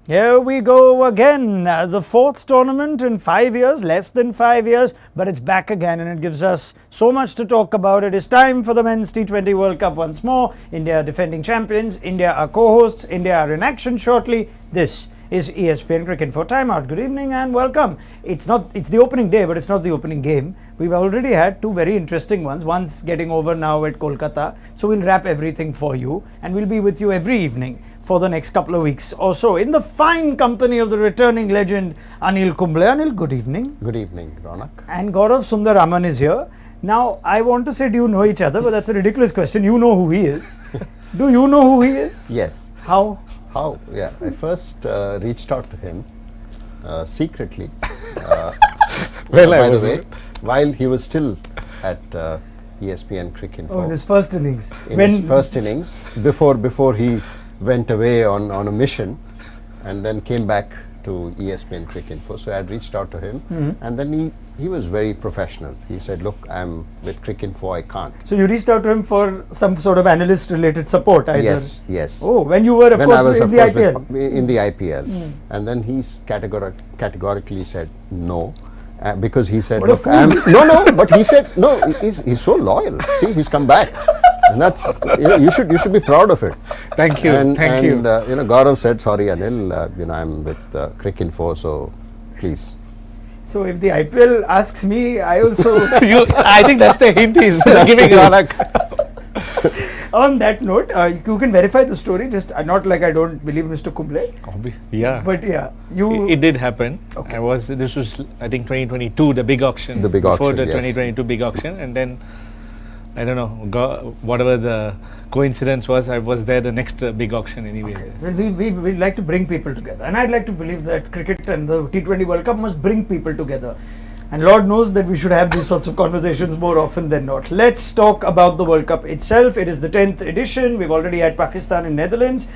Here we go again. The fourth tournament in 5 years, less than 5 years, but it's back again and it gives us so much to talk about. It is time for the Men's T20 World Cup once more. India are defending champions. India are co-hosts. India are in action shortly. This is ESPN Cricket for Timeout. Good evening and welcome. It's the opening day, but it's not the opening game. We've already had two very interesting ones. One's getting over now at Kolkata. So we'll wrap everything for you and we'll be with you every evening for the next couple of weeks or so in the fine company of the returning legend Anil Kumble. Anil, good evening. Good evening, Ronak. And Gaurav Sundaraman is here. Now, I want to say, do you know each other? But that's a ridiculous question. You know who he is. Do you know who he is? Yes. How? How? Yeah. I first reached out to him secretly. Well, by the way, while he was still at ESPN Cricket. Oh, in his first innings. His first innings, before he went away on a mission and then came back to ESPN Cricket. So I had reached out to him and then he was very professional. He said, look, I'm with Cricket, I can't. So you reached out to him for some sort of analyst related support either? Yes. Oh, when you were in the IPL? In the IPL. And then he categorically said no. Because he said, look, but he said, no, he's so loyal. See, he's come back. And that's, you should be proud of it. Thank you. Thank you. Gaurav said, sorry Anil, I'm with Cricket, so please. So if the IPL asks me, I also... I think that's the hint he's giving Ronak. On that note, you can verify the story, just not like I don't believe Mr. Kumble. Yeah. But yeah, It did happen. Okay. This was, I think, 2022, the big auction. Before the 2022 big auction. And then, I don't know, whatever the coincidence was, I was there the next big auction anyway. Okay. Well, we like to bring people together. And I'd like to believe that cricket and the T20 World Cup must bring people together. And Lord knows that we should have these sorts of conversations more often than not. Let's talk about the World Cup itself. It is the 10th edition. We've already had Pakistan and Netherlands.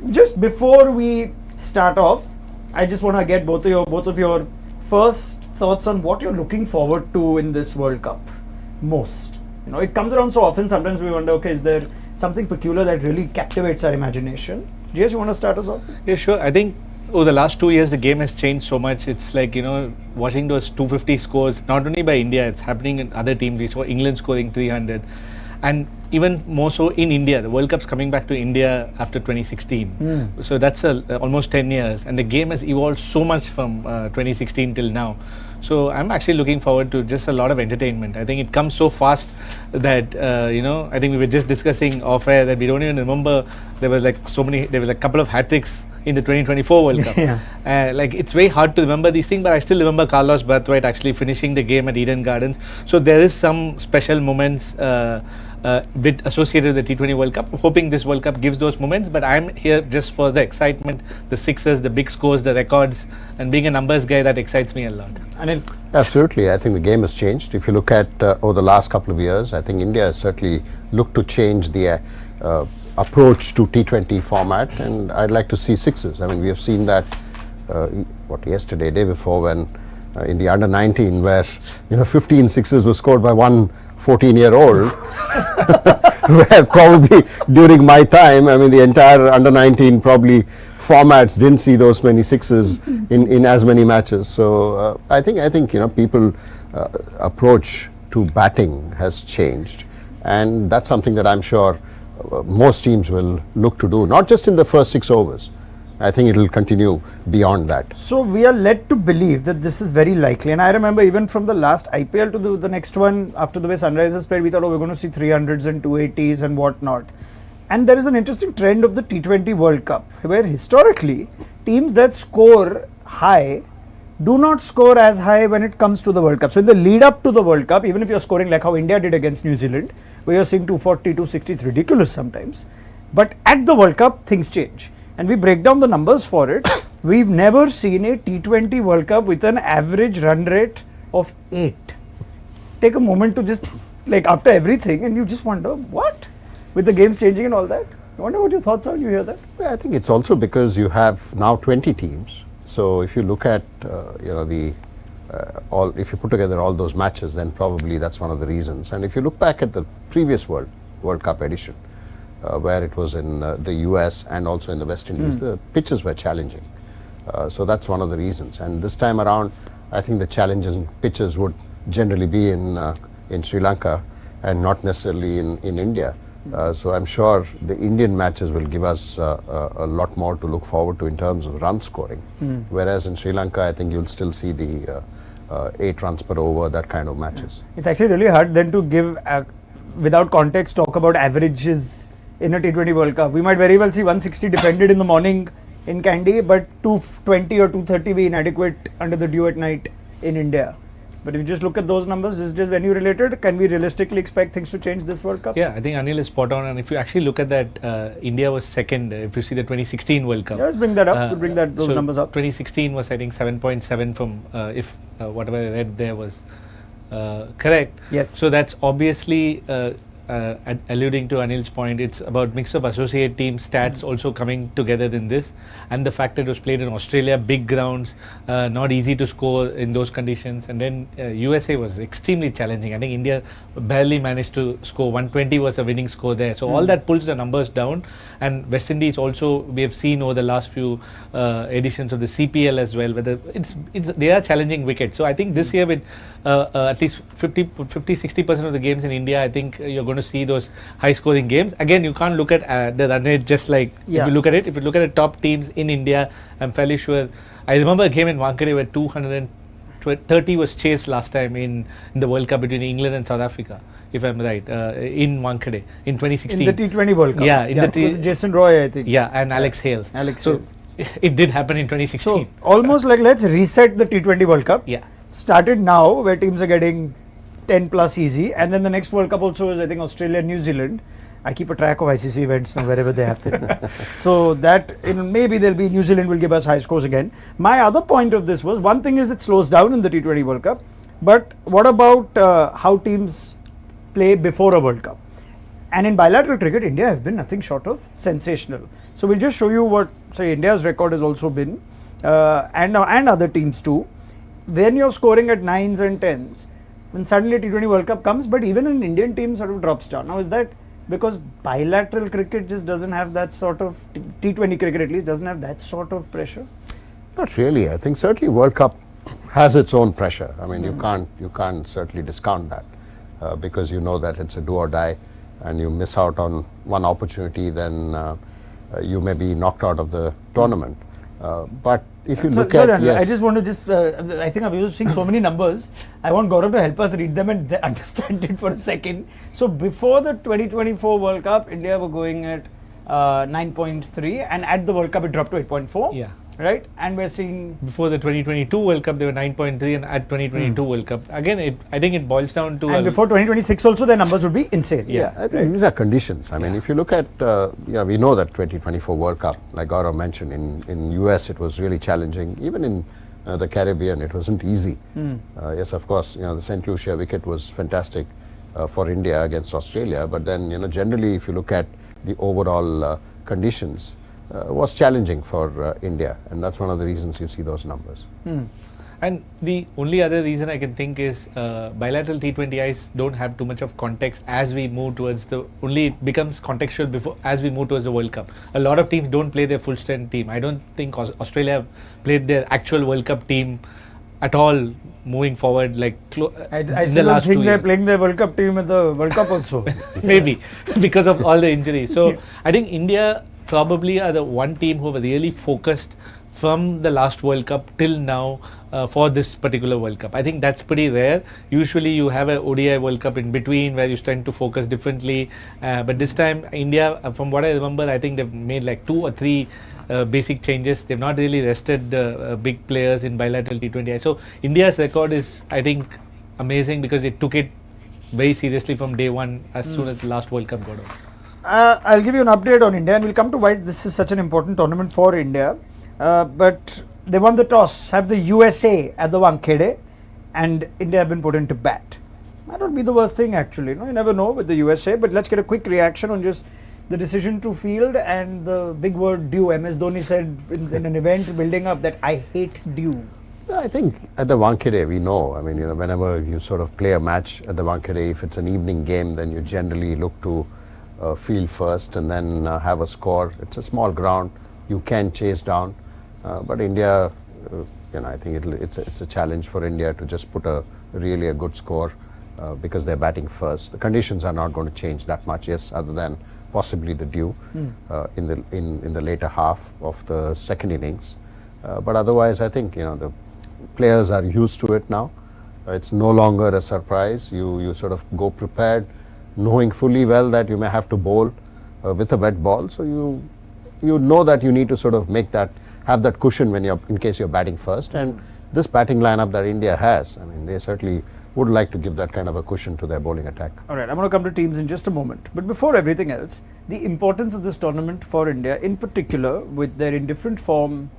Just before we start off, I just want to get both of your first thoughts on what you're looking forward to in this World Cup most. It comes around so often, sometimes we wonder, okay, is there something peculiar that really captivates our imagination? GS, you want to start us off? Yeah, sure. I think over the last 2 years, the game has changed so much. It's like, watching those 250 scores, not only by India, it's happening in other teams. We saw England scoring 300. And even more so in India, the World Cup's coming back to India after 2016. So that's almost 10 years. And the game has evolved so much from 2016 till now. So I'm actually looking forward to just a lot of entertainment. I think it comes so fast that, I think we were just discussing off air that we don't even remember there was a couple of hat-tricks in the 2024 World Cup. It's very hard to remember these things, but I still remember Carlos Brathwaite actually finishing the game at Eden Gardens. So there is some special moments associated with the T20 World Cup. Hoping this World Cup gives those moments, but I'm here just for the excitement, the sixes, the big scores, the records, and being a numbers guy, that excites me a lot. Anil? Absolutely. I think the game has changed. If you look at over the last couple of years, I think India has certainly looked to change the approach to T20 format, and I'd like to see sixes. I mean, we have seen that yesterday, day before, when in the under 19, where 15 sixes were scored by one 14-year-old, where probably during my time, I mean, the entire under 19 probably formats didn't see those many sixes in as many matches. So I think people approach to batting has changed, and that's something that I'm sure most teams will look to do, not just in the first 6 overs. I think it will continue beyond that. So we are led to believe that this is very likely. And I remember even from the last IPL to the next one, after the way Sunrisers played, we thought, we're going to see 300s and 280s and whatnot. And there is an interesting trend of the T20 World Cup, where historically, teams that score high do not score as high when it comes to the World Cup. So in the lead up to the World Cup, even if you're scoring like how India did against New Zealand, where you're seeing 240, 260, it's ridiculous sometimes. But at the World Cup, things change. And we break down the numbers for it. We've never seen a T20 World Cup with an average run rate of 8. Take a moment to just, after everything, and you just wonder, what? With the games changing and all that? I wonder what your thoughts are when you hear that. Yeah, I think it's also because you have now 20 teams. So if you look at, if you put together all those matches, then probably that's one of the reasons. And if you look back at the previous World Cup edition, where it was in the US and also in the West Indies, the pitches were challenging. So that's one of the reasons. And this time around, I think the challenges and pitches would generally be in Sri Lanka and not necessarily in India. So I'm sure the Indian matches will give us a lot more to look forward to in terms of run scoring. Whereas in Sri Lanka, I think you'll still see the 8 runs per over, that kind of matches. It's actually really hard then to give, without context, talk about averages in a T20 World Cup. We might very well see 160 defended in the morning in Kandy, but 220 or 230 be inadequate under the dew at night in India. But if you just look at those numbers, is just venue related? Can we realistically expect things to change this World Cup? Yeah, I think Anil is spot on. And if you actually look at that, India was second. If you see the 2016 World Cup. Yeah, let's bring that up. We'll bring those numbers up. 2016 was, I think, 7.7 from, if whatever I read there was correct. Yes. So that's obviously alluding to Anil's point. It's about mix of associate team stats also coming together in this, and the fact that it was played in Australia, big grounds, not easy to score in those conditions. And then USA was extremely challenging. I think India barely managed to score. 120 was a winning score there. So all that pulls the numbers down. And West Indies also, we have seen over the last few editions of the CPL as well, whether they are challenging wickets. So I think this year with at least 50-60% of the games in India, I think you're going to see those high scoring games. Again, you can't look at the run rate just like if you look at the top teams in India. I'm fairly sure. I remember a game in Wankhede where 230 was chased last time in the World Cup between England and South Africa, if I'm right, in Wankhede in 2016. In the T20 World Cup. Yeah, it was Jason Roy, I think. Yeah, and Alex Hales. So it did happen in 2016. So almost like let's reset the T20 World Cup. Yeah. Started now where teams are getting 10 plus easy, and then the next World Cup also is, I think, Australia and New Zealand. I keep a track of ICC events now wherever they happen. So that maybe there'll be New Zealand will give us high scores again. My other point of this was, one thing is it slows down in the T20 World Cup, but what about how teams play before a World Cup? And in bilateral cricket, India have been nothing short of sensational. So we'll just show you what, say, India's record has also been, and other teams too. When you're scoring at 9s and 10s, when suddenly a T20 World Cup comes, but even an Indian team sort of drops down. Now, is that because bilateral cricket just doesn't have that sort of, T20 cricket at least, doesn't have that sort of pressure? Not really. I think certainly World Cup has its own pressure. I mean, you can't certainly discount that because you know that it's a do or die, and you miss out on one opportunity, then you may be knocked out of the tournament. But if you look at, I just want to I think I've been seeing so many numbers. I want Gaurav to help us read them and understand it for a second. So before the 2024 World Cup, India were going at 9.3, and at the World Cup it dropped to 8.4. Yeah. Right, and we're seeing before the 2022 World Cup they were 9.3, and at 2022 World Cup again I think it boils down to. And before 2026 also their numbers would be insane. Yeah, I think these are conditions. I mean, if you look at, we know that 2024 World Cup, like Gaurav mentioned, in US it was really challenging. Even in the Caribbean, it wasn't easy. Yes, of course, the St. Lucia wicket was fantastic for India against Australia, but then generally if you look at the overall conditions. Was challenging for India, and that's one of the reasons you see those numbers. And the only other reason I can think is bilateral T20Is don't have too much of context as we move towards only it becomes contextual as we move towards the World Cup. A lot of teams don't play their full strength team. I don't think Australia played their actual World Cup team at all moving forward. Like I still don't think they're playing their World Cup team at the World Cup also. Maybe because of all the injuries. So I think India probably are the one team who were really focused from the last World Cup till now for this particular World Cup. I think that's pretty rare. Usually you have a ODI World Cup in between where you tend to focus differently. But this time India, from what I remember, I think they've made like 2 or 3 basic changes. They've not really rested big players in bilateral T20I. So India's record is, I think, amazing because it took it very seriously from day one as soon as the last World Cup got over. I'll give you an update on India, and we'll come to why this is such an important tournament for India. But they won the toss, have the USA at the Wankhede, and India have been put into bat. That would be the worst thing actually. You never know with the USA, but let's get a quick reaction on just the decision to field and the big word dew. MS Dhoni said in an event building up that I hate dew. I think at the Wankhede we know, I mean, whenever you sort of play a match at the Wankhede, if it's an evening game, then you generally look to field first and then have a score. It's a small ground, you can chase down. But India, I think it's a challenge for India to just put a really a good score because they're batting first. The conditions are not going to change that much, yes, other than possibly the dew in the later half of the second innings. But otherwise, I think the players are used to it now. It's no longer a surprise. You sort of go prepared, knowing fully well that you may have to bowl with a wet ball. So you know that you need to sort of have that cushion in case you're batting first. And this batting lineup that India has, I mean, they certainly would like to give that kind of a cushion to their bowling attack. All right, I'm going to come to teams in just a moment. But before everything else, the importance of this tournament for India, in particular with their indifferent form,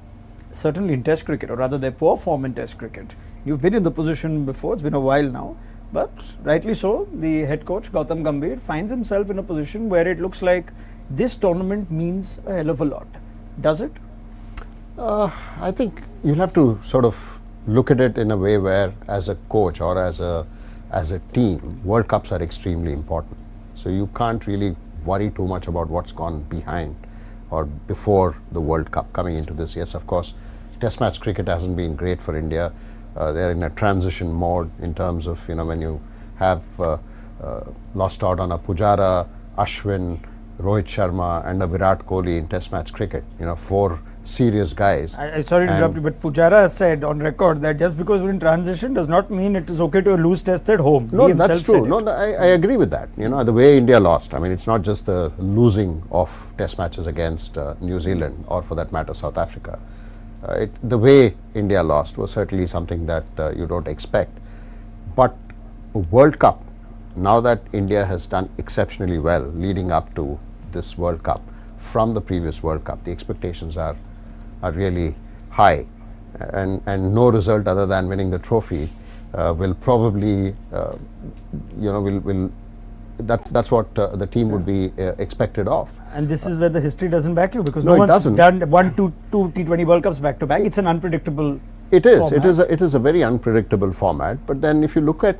certainly in Test cricket, or rather their poor form in Test cricket. You've been in the position before, it's been a while now, but rightly so, the head coach Gautam Gambhir finds himself in a position where it looks like this tournament means a hell of a lot. Does it? I think you'll have to sort of look at it in a way where, as a coach or as a team, World Cups are extremely important. So you can't really worry too much about what's gone behind or before the World Cup coming into this. Yes, of course, Test match cricket hasn't been great for India. They're in a transition mode in terms of when you have lost out on a Pujara, Ashwin, Rohit Sharma, and a Virat Kohli in Test match cricket. 4 serious guys. I sorry to interrupt you, but Pujara said on record that just because we're in transition does not mean it is okay to lose tests at home. No, that's true. No, I agree with that. The way India lost, I mean, it's not just the losing of test matches against New Zealand or for that matter South Africa. The way India lost was certainly something that you don't expect. But World Cup, now that India has done exceptionally well leading up to this World Cup from the previous World Cup, the expectations are really high, and no result other than winning the trophy will probably that's what the team would be expected of. And this is where the history doesn't back you, because No, no it one's doesn't. done two T20 World Cups back to back. It's an unpredictable It is. format. It is a very unpredictable format. But then, if you look at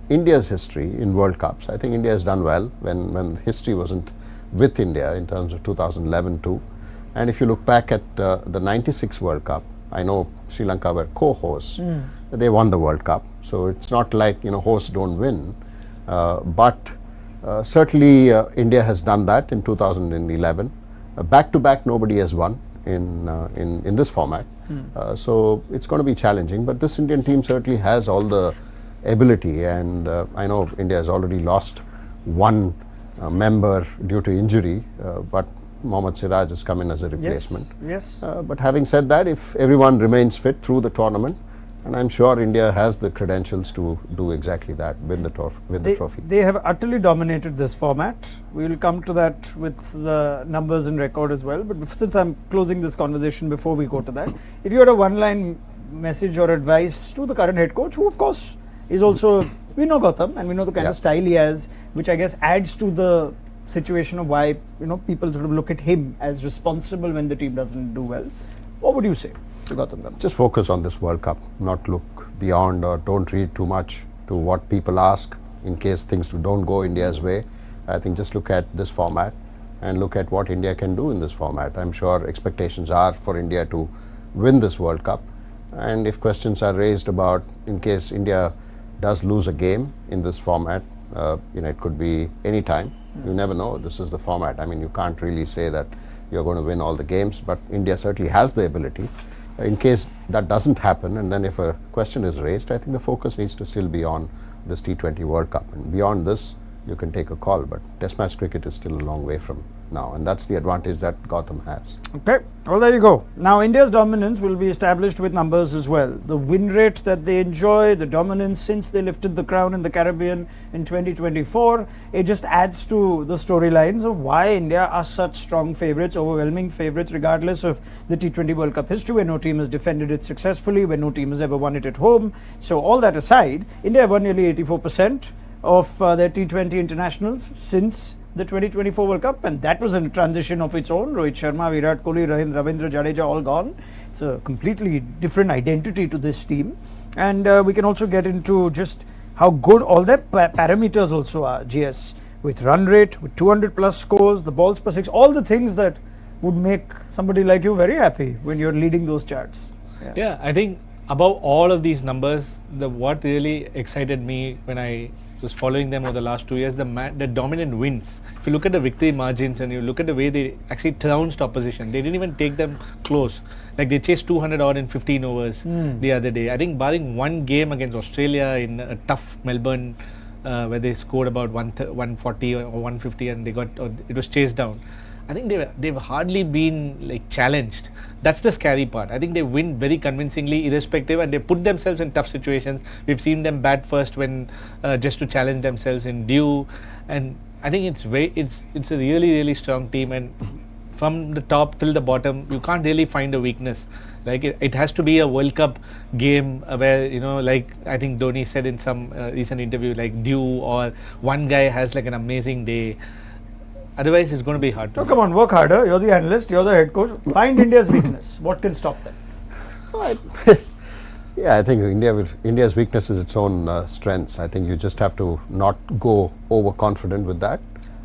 India's history in World Cups, I think India has done well when history wasn't with India in terms of 2011 too. And if you look back at the '96 World Cup, I know Sri Lanka were co-hosts. They won the World Cup, so it's not like hosts don't win. But certainly India has done that in 2011. Back to back, nobody has won in this format. So it's going to be challenging. But this Indian team certainly has all the ability, and I know India has already lost one member due to injury, but Mohammad Siraj has come in as a replacement. Yes. But having said that, if everyone remains fit through the tournament, and I'm sure India has the credentials to do exactly that, win the trophy. They have utterly dominated this format. We will come to that with the numbers and record as well. But since I'm closing this conversation before we go to that, if you had a one-line message or advice to the current head coach, who of course is also, we know Gautam and we know the kind of style he has, which I guess adds to the situation of why people sort of look at him as responsible when the team doesn't do well. What would you say to Gautam Gambhir? Just focus on this World Cup, not look beyond or don't read too much to what people ask in case things don't go India's way. I think just look at this format and look at what India can do in this format. I'm sure expectations are for India to win this World Cup, and if questions are raised about in case India does lose a game in this format, it could be any time. You never know. This is the format. I mean, you can't really say that you're going to win all the games, but India certainly has the ability. In case that doesn't happen, and then if a question is raised, I think the focus needs to still be on this T20 World Cup. And beyond this, you can take a call, but Test match cricket is still a long way from now, and that's the advantage that Gautam has. Okay, well, there you go. Now India's dominance will be established with numbers as well. The win rate that they enjoy, the dominance since they lifted the crown in the Caribbean in 2024, it just adds to the storylines of why India are such strong favourites, overwhelming favourites, regardless of the T20 World Cup history, where no team has defended it successfully, where no team has ever won it at home. So all that aside, India have won nearly 84% of their T20 internationals since the 2024 World Cup, and that was a transition of its own. Rohit Sharma, Virat Kohli, Ravindra Jadeja all gone. It's a completely different identity to this team, and we can also get into just how good all their parameters also are, GS, with run rate, with 200 plus scores, the balls per six, all the things that would make somebody like you very happy when you're leading those charts. Yeah, I think above all of these numbers, what really excited me when I was following them over the last 2 years, the dominant wins. If you look at the victory margins and you look at the way they actually trounced opposition, they didn't even take them close. Like they chased 200 odd in 15 overs the other day. I think barring one game against Australia in a tough Melbourne, where they scored about 140 or 150 and it was chased down. I think they've hardly been like challenged. That's the scary part. I think they win very convincingly, irrespective, and they put themselves in tough situations. We've seen them bat first when just to challenge themselves in due, and I think it's a really strong team. And from the top till the bottom, you can't really find a weakness. Like it has to be a World Cup game where, like I think Dhoni said in some recent interview, like due, or one guy has like an amazing day. Otherwise, it's going to be hard to No, come on, work harder. You're the analyst, you're the head coach. Find India's weakness. What can stop them? Yeah, I think India's weakness is its own strengths. I think you just have to not go overconfident with that.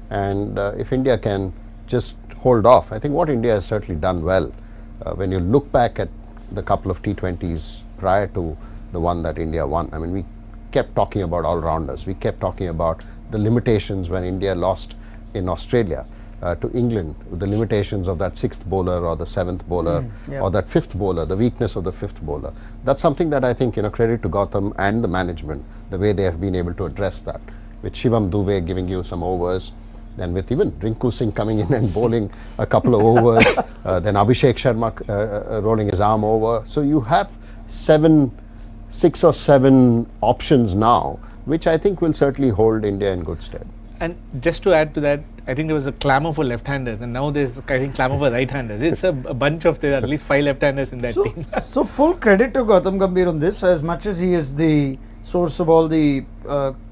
And if India can just hold off, I think what India has certainly done well, when you look back at the couple of T20s prior to the one that India won, I mean, we kept talking about all-rounders. We kept talking about the limitations when India lost in Australia to England, with the limitations of that sixth bowler or the seventh bowler or that fifth bowler, the weakness of the fifth bowler. That's something that I think, credit to Gautam and the management, the way they have been able to address that. With Shivam Dube giving you some overs, then with even Rinku Singh coming in and bowling a couple of overs, then Abhishek Sharma rolling his arm over. So you have 6 or 7 options now, which I think will certainly hold India in good stead. And just to add to that, I think there was a clamour for left-handers, and now there's, I think, clamour for right-handers. It's a bunch of, there are at least 5 left-handers in that team. So full credit to Gautam Gambhir on this, as much as he is the source of all the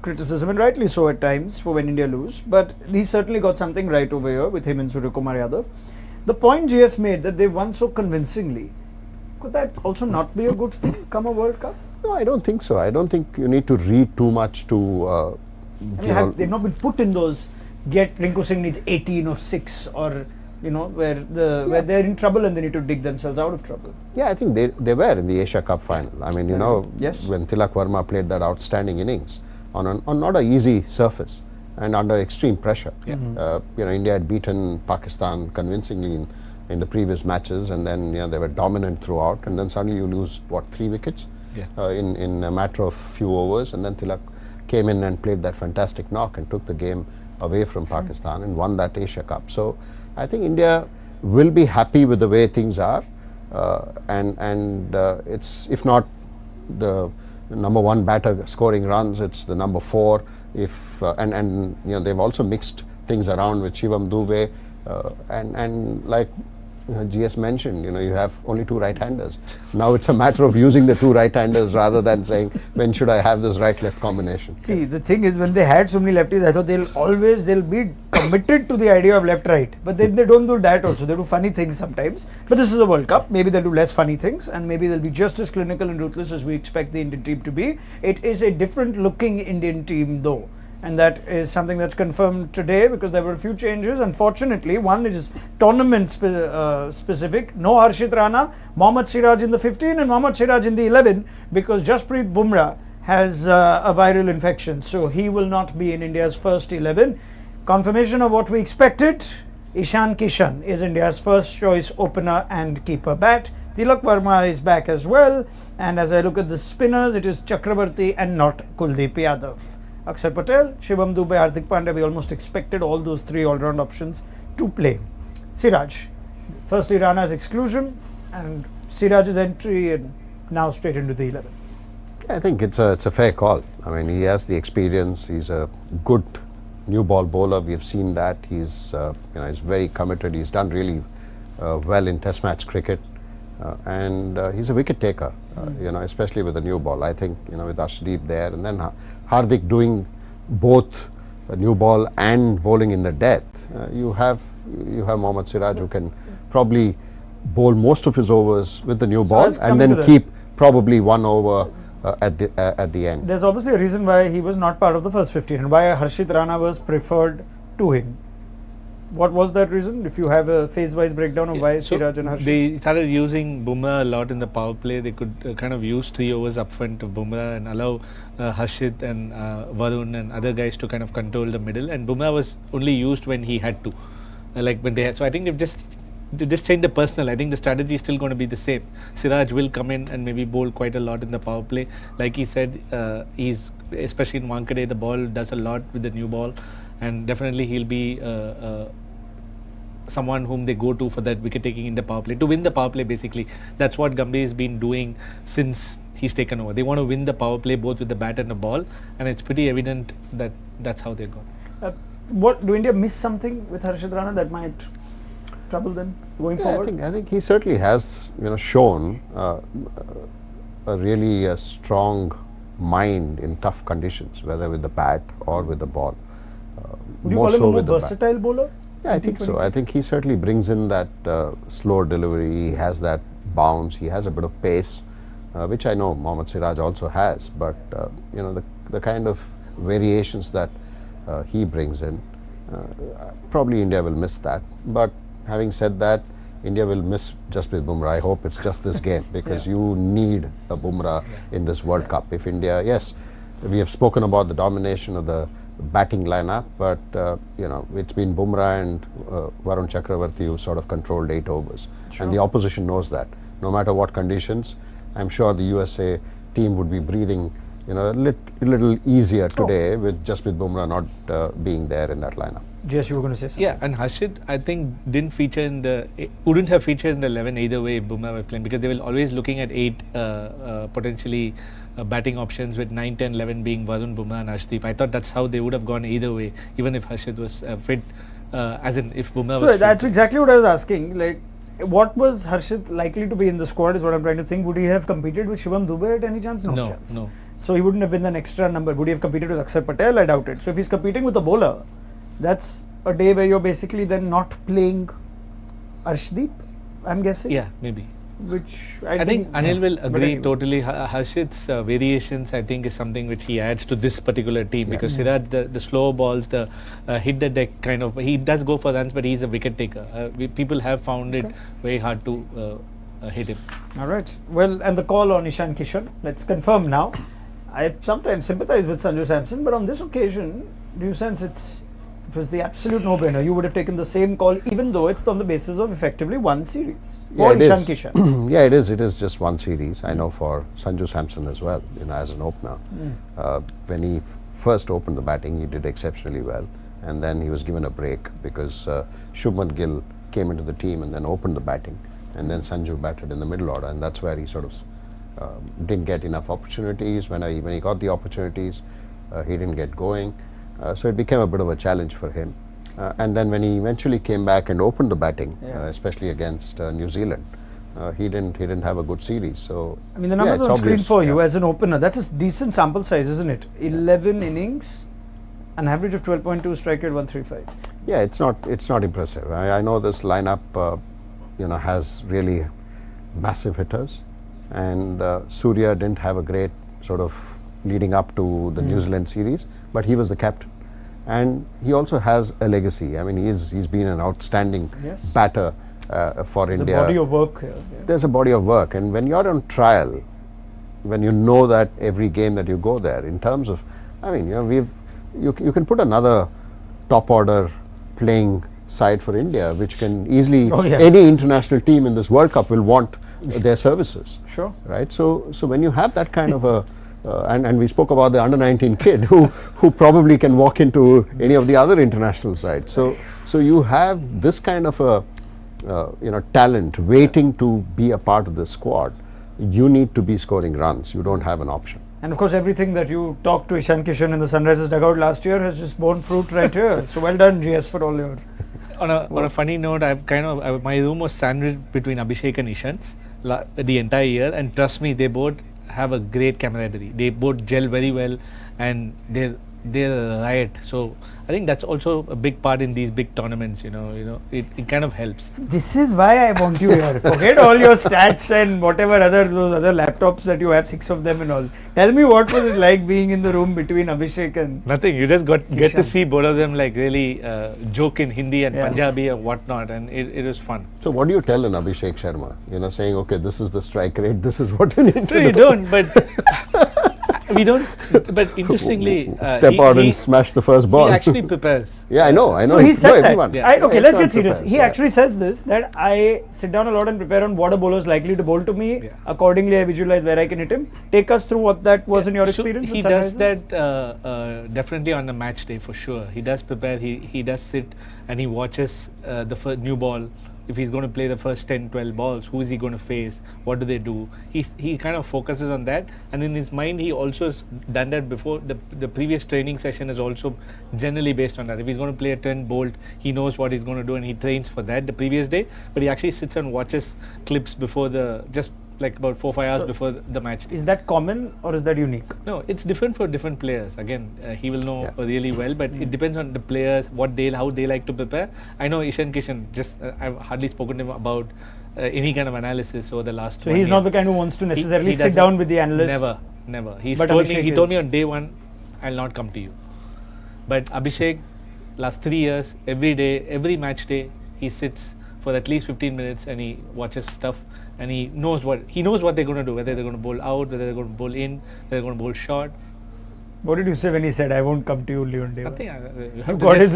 criticism, and rightly so at times for when India lose, but he certainly got something right over here with him and Surya Kumar Yadav. The point GS made that they won so convincingly, could that also not be a good thing come a World Cup? No, I don't think so. I don't think you need to read too much to they've not been put in those Rinku Singh needs 18 or 6, or where they're in trouble and they need to dig themselves out of trouble. Yeah, I think they were in the Asia Cup final. I mean, Yes. when Tilak Verma played that outstanding innings on not an easy surface and under extreme pressure. India had beaten Pakistan convincingly in the previous matches, and then they were dominant throughout, and then suddenly you lose 3 wickets in a matter of few overs, and then Tilak came in and played that fantastic knock and took the game away from Pakistan and won that Asia Cup. So I think India will be happy with the way things are, and it's, if not the number 1 batter scoring runs, it's the number 4. And they've also mixed things around with Shivam Dube, and like GS mentioned, you have only 2 right-handers. Now it's a matter of using the 2 right-handers rather than saying, when should I have this right-left combination? See, the thing is, when they had so many lefties, I thought they'll be committed to the idea of left-right. But then they don't do that also. They do funny things sometimes. But this is a World Cup. Maybe they'll do less funny things, and maybe they'll be just as clinical and ruthless as we expect the Indian team to be. It is a different-looking Indian team, though. And that is something that's confirmed today, because there were a few changes. Unfortunately, one is tournament specific. No Harshit Rana, Mohammad Siraj in the 15 and Mohammad Siraj in the 11, because Jasprit Bumrah has a viral infection. So he will not be in India's first 11. Confirmation of what we expected. Ishan Kishan is India's first choice opener and keeper bat. Tilak Verma is back as well. And as I look at the spinners, it is Chakravarti and not Kuldeep Yadav. Akshar Patel, Shivam Dube, Hardik Pandya, we almost expected all those 3 all-round options to play. Siraj, firstly Rana's exclusion and Siraj's entry, and now straight into the 11. I think it's a fair call. I mean, he has the experience. He's a good new ball bowler. We have seen that. He's he's very committed. He's done really well in Test match cricket, and he's a wicket taker. Especially with the new ball. I think with Arshdeep there, and then Hardik doing both new ball and bowling in the death. You have Mohammad Siraj, who can probably bowl most of his overs with the new ball, and then keep probably 1 over at the end. There's obviously a reason why he was not part of the first 15 and why Harshit Rana was preferred to him. What was that reason? If you have a phase-wise breakdown of why So Siraj and Harshit? they started using Bumrah a lot in the power play. They could kind of use 3 overs up front of Bumrah and allow Harshit and Varun and other guys to kind of control the middle. And Bumrah was only used when he had to, like when they had. So I think they just changed the personnel. I think the strategy is still going to be the same. Siraj will come in and maybe bowl quite a lot in the power play. Like he said, he's especially in Wankhede, the ball does a lot with the new ball, and definitely he'll be someone whom they go to for that wicket taking in the power play to win the power play. Basically, that's what Gambhir has been doing since he's taken over. They want to win the power play both with the bat and the ball, and it's pretty evident that that's how they got. What do India miss something with Harshit Rana that might trouble them going forward? I think he certainly has shown a really strong mind in tough conditions, whether with the bat or with the ball. Would you call him a more versatile bowler? Yeah, I think so. I think he certainly brings in that slow delivery. He has that bounce. He has a bit of pace, which I know Mohammad Siraj also has. But the kind of variations that he brings in, probably India will miss that. But having said that, India will miss Jasprit Bumrah. I hope it's just this game because you need a Bumrah in this World Cup. If India, yes, we have spoken about the domination of the batting lineup, but it's been Bumrah and Varun Chakravarti who sort of controlled 8 overs, and the opposition knows that. No matter what conditions, I'm sure the USA team would be breathing a little easier today with Jasprit Bumrah not being there in that lineup. Jess, you were going to say something? Yeah, and Harshit, I think, wouldn't have featured in the 11 either way if Bumrah were playing, because they were always looking at 8 potentially batting options, with 9, 10, 11 being Varun, Bumrah and Arshdeep. I thought that's how they would have gone either way, even if Harshit was fit, as in if Bumrah was fit. That's exactly what I was asking. Like, what was Harshit likely to be in the squad is what I'm trying to think. Would he have competed with Shivam Dube at any chance? No chance. No. So he wouldn't have been an extra number. Would he have competed with Akshar Patel? I doubt it. So if he's competing with a bowler, that's a day where you're basically then not playing Arshdeep, I'm guessing. Yeah, maybe. Which I think Anil will agree totally. Harshit's variations, I think, is something which he adds to this particular team, because Siraj, the slow balls, the hit the deck kind of, he does go for runs, but he's a wicket taker. People have found it very hard to hit him. All right. Well, and the call on Ishan Kishan, let's confirm now. I sometimes sympathize with Sanju Samson, but on this occasion, do you sense it was the absolute no-brainer? You would have taken the same call, even though it's on the basis of effectively one series for Ishan Kishan. Yeah, it is. It is just one series. I know for Sanju Samson as well, as an opener. When he first opened the batting, he did exceptionally well, and then he was given a break because Shubman Gill came into the team and then opened the batting, and then Sanju batted in the middle order, and that's where he sort of didn't get enough opportunities. When he got the opportunities, he didn't get going. So it became a bit of a challenge for him. And then when he eventually came back and opened the batting, especially against New Zealand, he didn't have a good series. So I mean, the numbers on screen for you as an opener, that's a decent sample size, isn't it? 11 innings, an average of 12.2, strike rate 135. Yeah, it's not impressive. I know this lineup has really massive hitters, and Surya didn't have a great sort of leading up to the New Zealand series, but he was the captain, and he also has a legacy. I mean, he's been an outstanding batter for India. There's a body of work here. There's a body of work, and when you're on trial, when you know that every game that you go there, in terms of, I mean, you can put another top order playing side for India, which can easily any international team in this World Cup will want their services. Sure. Right. So when you have that kind of a and we spoke about the under-19 kid who probably can walk into any of the other international sides. So you have this kind of a talent waiting to be a part of the squad. You need to be scoring runs. You don't have an option. And of course, everything that you talked to Ishan Kishan in the Sunrisers dugout last year has just borne fruit right here. So well done, GS, for all your. On a funny note, my room was sandwiched between Abhishek and Ishan's the entire year, and trust me, they both have a great camaraderie. They both gel very well, and they're a riot. So I think that's also a big part in these big tournaments. It kind of helps. This is why I want you here. Forget all your stats and whatever those other laptops that you have, 6 of them and all. Tell me, what was it like being in the room between Abhishek and Nothing. You just get to Kishan. see both of them like really joke in Hindi and Yeah. Punjabi and whatnot, and it was fun. So what do you tell an Abhishek Sharma? Saying, okay, this is the strike rate, this is what you need So to you do. don't, but we don't. But interestingly, Step out and smash the first ball. He actually prepares. Yeah, I know. So he said that. everyone. Yeah. Okay, let's get Everyone serious. prepares, He yeah. actually says this, that I sit down a lot and prepare on what a bowler is likely to bowl to me. Yeah. Accordingly, I visualize where I can hit him. Take us through what that was in your So experience. he with does Sunrisers? that definitely on the match day for sure. He does prepare. He does sit and he watches the new ball. If he's going to play the first 10, 12 balls, who is he going to face? What do they do? He kind of focuses on that, and in his mind, he also has done that before. The previous training session is also generally based on that. If he's going to play a 10 bolt, he knows what he's going to do, and he trains for that the previous day. But he actually sits and watches clips before just like about 4-5 hours before the match. Is that common or is that unique? No, it's different for different players. Again, he will know Yeah. really well, but it depends on the players, how they like to prepare. I know Kishan, just I've hardly spoken to him about any kind of analysis over the last. So 1 he's year. not the kind who wants to necessarily sit doesn't- down with the analyst. Never. He But told me. Abhishek He told me is. on day one, I'll not come to you. But Abhishek, last 3 years, every day, every match day, he sits for at least 15 minutes and he watches stuff and he knows what they're going to do, whether they're going to bowl out, whether they're going to bowl in, whether they're going to bowl short. What did you say when he said, I won't come to you, Leon Day? Nothing.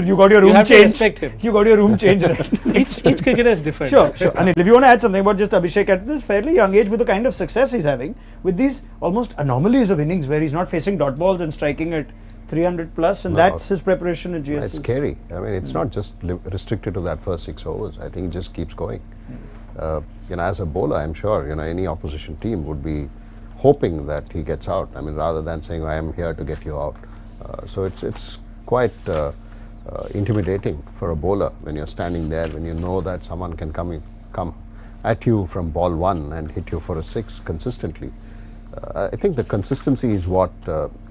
You got your room have to changed. respect him. You got your room changed, right? Each cricketer is different. Sure. Anil, if you want to add something about just Abhishek at this fairly young age, with the kind of success he's having, with these almost anomalies of innings where he's not facing dot balls and striking at 300 plus, and No. that's his preparation at GS. It's scary. I mean, it's not just restricted to that first 6 overs. I think it just keeps going. As a bowler, I'm sure, any opposition team would be hoping that he gets out. I mean, rather than saying, I am here to get you out. So it's quite intimidating for a bowler when you're standing there, when you know that someone can come at you from ball 1 and hit you for a 6 consistently. I think the consistency is what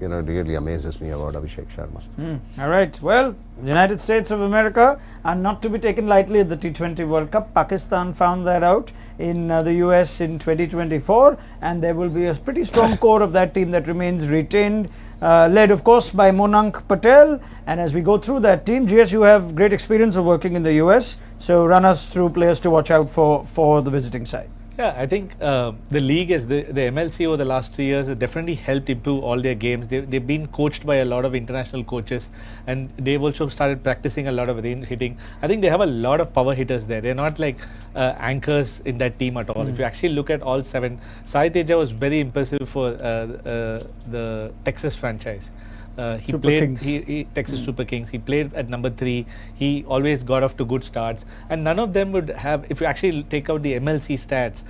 really amazes me about Abhishek Sharma. All right. Well, the United States of America are not to be taken lightly at the T20 World Cup. Pakistan found that out in the US in 2024, and there will be a pretty strong core of that team that remains retained, led of course by Monank Patel. And as we go through that team, GS, you have great experience of working in the US, so run us through players to watch out for the visiting side. Yeah, I think the league the MLC over the last 3 years has definitely helped improve all their games. They've been coached by a lot of international coaches, and they've also started practicing a lot of range hitting. I think they have a lot of power hitters there. They're not like anchors in that team at all. If you actually look at all 7, Sai Teja was very impressive for the Texas franchise. He Super played Kings. Texas Super Kings. He played at number 3. He always got off to good starts, and none of them would have. If you actually take out the MLC stats,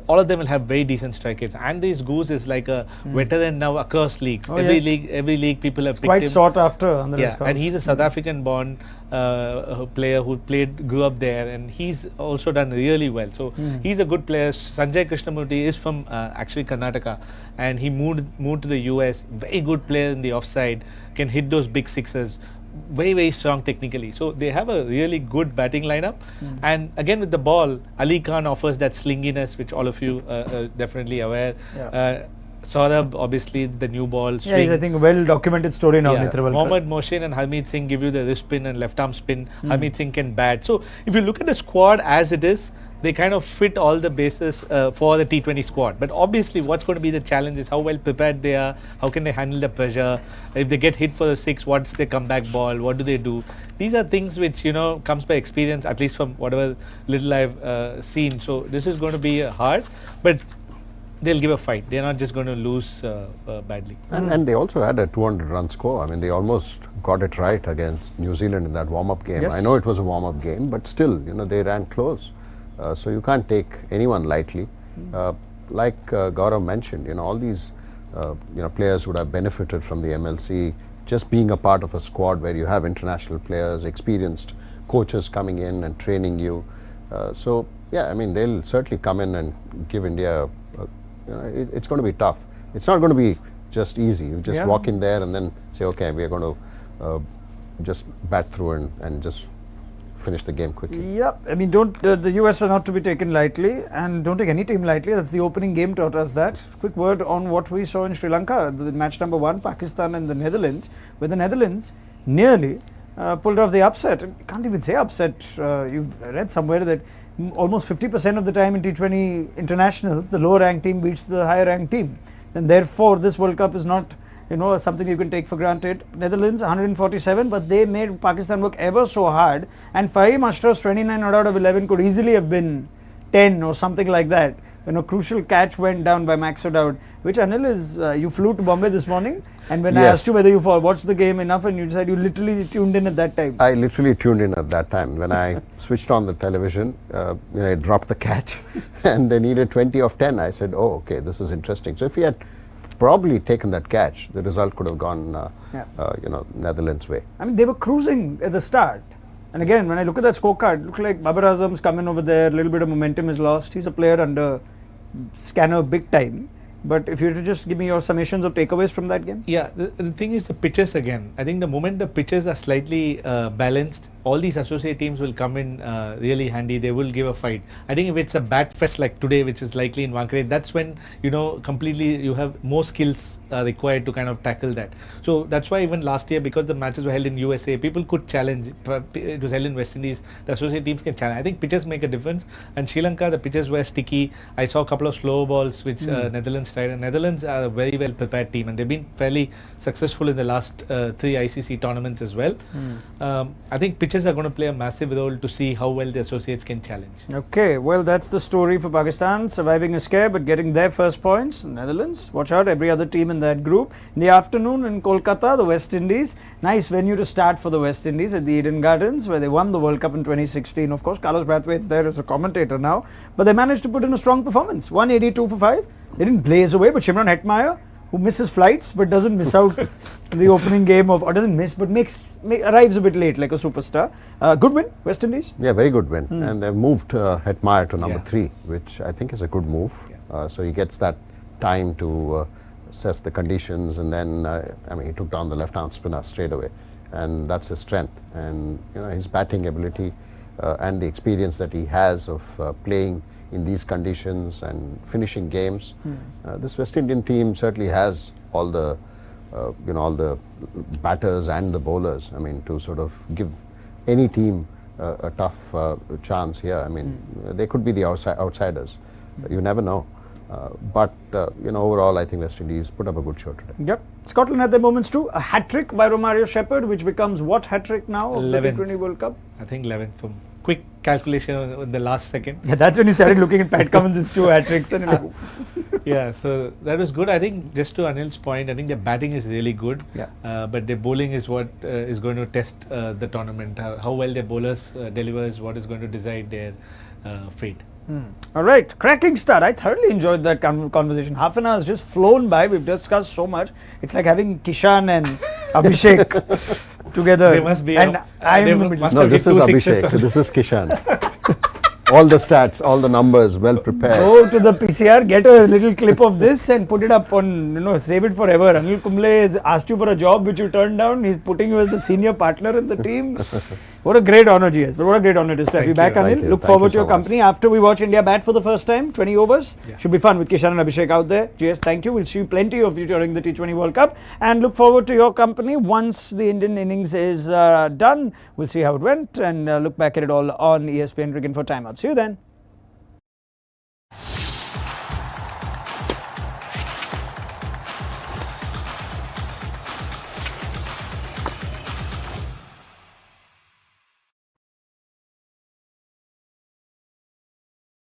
all of them will have very decent strike rates. Andres Goose is like a veteran now across leagues. Oh, every yes. league people have picked Quite him. sought after on the Yeah, list. and he's a South African born player who grew up there, and he's also done really well. So he's a good player. Sanjay Krishnamurti is from actually Karnataka, and he moved to the US. Very good player in the offside, can hit those big sixes. Very, very strong technically. So they have a really good batting lineup. And again with the ball, Ali Khan offers that slinginess, which all of you are definitely aware. Yeah. Saurabh, obviously the new ball Yeah, swing. he's, I think, a well documented story now. Yeah. Mitra Walkar. Mohammad Mohsin and Harmeet Singh give you the wrist spin and left arm spin. Harmeet Singh can bat. So if you look at the squad as it is, they kind of fit all the bases for the T20 squad. But obviously what's going to be the challenge is how well prepared they are, how can they handle the pressure. If they get hit for the 6, what's their comeback ball, what do they do? These are things which, comes by experience, at least from whatever little I've seen. So this is going to be hard, but they'll give a fight. They're not just going to lose badly. And they also had a 200-run score. I mean, they almost got it right against New Zealand in that warm-up game. Yes. I know it was a warm-up game, but still, they ran close. So you can't take anyone lightly. Like Gaurav mentioned, all these players would have benefited from the MLC, just being a part of a squad where you have international players, experienced coaches coming in and training you. So yeah, I mean, they'll certainly come in and give India. It's going to be tough. It's not going to be just easy. You just walk in there and then say, okay, we are going to just bat through and just finish the game quickly. Yep, I mean, the US are not to be taken lightly, and don't take any team lightly. That's the opening game taught us that. Quick word on what we saw in Sri Lanka, the match number 1, Pakistan and the Netherlands, where the Netherlands nearly pulled off the upset. You can't even say upset. You've read somewhere that almost 50% of the time in T20 internationals, the lower ranked team beats the higher ranked team, and therefore this World Cup is not, something you can take for granted. Netherlands 147, but they made Pakistan work ever so hard, and Fahim Ashraf's 29 not out of 11 could easily have been 10 or something like that. Crucial catch went down by Max O'Dowd, which Anil is, you flew to Bombay this morning, and when I asked you whether you watched the game enough, and you said you literally tuned in at that time. I literally tuned in at that time. When I switched on the television, I dropped the catch and they needed 20 of 10. I said, oh, okay, this is interesting. So if he had probably taken that catch, the result could have gone, Netherlands' way. I mean, they were cruising at the start. And again, when I look at that scorecard, it looks like Babar Azam's coming over there, a little bit of momentum is lost. He's a player under scanner big time. But if you were to just give me your summations of takeaways from that game. Yeah, the thing is the pitches again. I think the moment the pitches are slightly balanced, all these associate teams will come in really handy. They will give a fight. I think if it's a bat fest like today, which is likely in Wankhede, that's when, completely you have more skills required to kind of tackle that. So that's why even last year, because the matches were held in USA, people could challenge. It was held in West Indies. The associate teams can challenge. I think pitches make a difference. And Sri Lanka, the pitches were sticky. I saw a couple of slow balls which Netherlands tried. And Netherlands are a very well prepared team, and they've been fairly successful in the last 3 ICC tournaments as well. I think pitches are going to play a massive role to see how well the associates can challenge. Okay, well, that's the story for Pakistan, surviving a scare but getting their first points. Netherlands, watch out, every other team in that group. In the afternoon in Kolkata, the West Indies, nice venue to start for the West Indies at the Eden Gardens, where they won the World Cup in 2016. Of course, Carlos Brathwaite's there as a commentator now, but they managed to put in a strong performance, 182 for 5. They didn't blaze away, but Shimron Hetmeyer, who misses flights but doesn't miss out the opening game or doesn't miss but arrives a bit late like a superstar. Good win, West Indies. Yeah, very good win. And they've moved Hetmeyer to number 3, which I think is a good move. So he gets that time to assess the conditions, and then he took down the left-arm spinner straight away, and that's his strength. And his batting ability and the experience that he has of playing in these conditions and finishing games. This West Indian team certainly has all the batters and the bowlers. To sort of give any team a tough chance here. They could be the outsiders. You never know. But overall, I think West Indies put up a good show today. Yep. Scotland had their moments too. A hat-trick by Romario Shepherd, which becomes what hat-trick now of the T20 World Cup? I think 11th from quick calculation in the last second. Yeah, that's when you started looking at Pat Cummins' 2 hat-tricks. And yeah, so that was good. I think just to Anil's point, I think their batting is really good. Yeah. But their bowling is what is going to test the tournament. How well their bowlers deliver is what is going to decide their fate. All right, cracking start. I thoroughly enjoyed that conversation. Half an hour has just flown by. We've discussed so much. It's like having Kishan and Abhishek together. They must be. And I'm in the middle. No, this is Abhishek. This is Kishan. All the stats, all the numbers, well prepared. Go to the PCR, get a little clip of this and put it up on, save it forever. Anil Kumble has asked you for a job which you turned down. He's putting you as the senior partner in the team. What a great honor, GS. But what a great honor it is to have you back, Anil. Look forward to your company after we watch India bat for the first time, 20 overs. Yeah. Should be fun with Kishan and Abhishek out there. GS, thank you. We'll see plenty of you during the T20 World Cup. And look forward to your company once the Indian innings is done. We'll see how it went and look back at it all on ESPN Cricket for Time Out. See you then.